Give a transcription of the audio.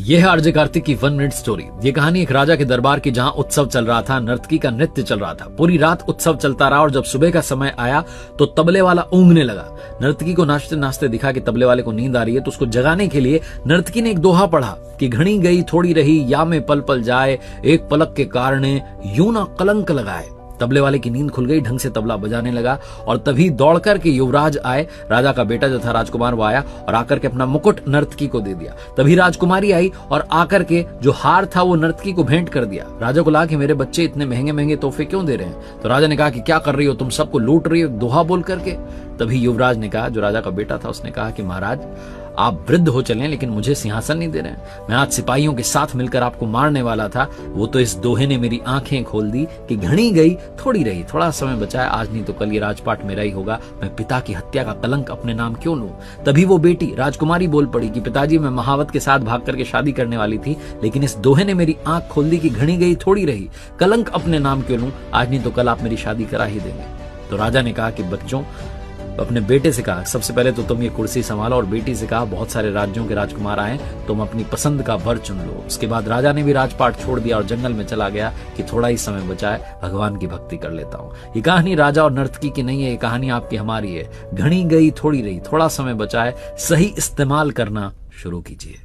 यह है आरजे कार्तिक की 1 मिनट स्टोरी। ये कहानी एक राजा के दरबार की, जहां उत्सव चल रहा था, नर्तकी का नृत्य चल रहा था। पूरी रात उत्सव चलता रहा और जब सुबह का समय आया तो तबले वाला ऊँघने लगा। नर्तकी को नाचते नाचते दिखा कि तबले वाले को नींद आ रही है, तो उसको जगाने के लिए नर्तकी ने एक दोहा पढ़ा कि घड़ी गई थोड़ी रही, या में पल पल जाए, एक पलक के कारणे यूं ना कलंक लगाए। तबले वाले की नींद खुल गई, ढंग से तबला बजाने लगा और तभी दौड़कर के युवराज आए। राजा का बेटा जो था राजकुमार, वो आया और आकर के अपना मुकुट नर्तकी को दे दिया। तभी राजकुमारी आई और आकर के जो हार था वो नर्तकी को भेंट कर दिया। राजा को लगा कि मेरे बच्चे इतने महंगे महंगे तोहफे क्यों दे रहे हैं, तो राजा ने कहा कि क्या कर रही हो तुम, सबको लूट रही हो दोहा बोल करके। तभी युवराज ने कहा, जो राजा का बेटा था, उसने कहा कि महाराज आप वृद्ध हो चले लेकिन मुझे सिंहासन नहीं दे रहे हैं। मैं आज सिपाहियों के साथ मिलकर आपको मारने वाला था, वो तो इस दोहे ने मेरी आंखें खोल दी कि घड़ी गई थोड़ी रही, थोड़ा समय बचा है, आज नहीं तो कल ये राजपाट मेरा ही होगा। मैं पिता की हत्या का कलंक अपने नाम क्यों लूं। तभी वो बेटी राजकुमारी बोल पड़ी कि पिताजी, मैं महावत के साथ भाग करके शादी करने वाली थी, लेकिन इस दोहे ने मेरी आंख खोल दी कि घड़ी गई थोड़ी रही, कलंक अपने नाम क्यों लूं, आज नहीं तो कल आप मेरी शादी करा ही देंगे। तो राजा ने कहा कि बच्चों, अपने बेटे से कहा सबसे पहले तो तुम ये कुर्सी संभालो, और बेटी से कहा बहुत सारे राज्यों के राजकुमार आए, तुम अपनी पसंद का वर चुन लो। उसके बाद राजा ने भी राजपाट छोड़ दिया और जंगल में चला गया कि थोड़ा ही समय बचा है, भगवान की भक्ति कर लेता हूँ। ये कहानी राजा और नर्तकी की नहीं है, ये कहानी आपकी हमारी है। घड़ी गई थोड़ी रही, थोड़ा समय बचा है, सही इस्तेमाल करना शुरू कीजिए।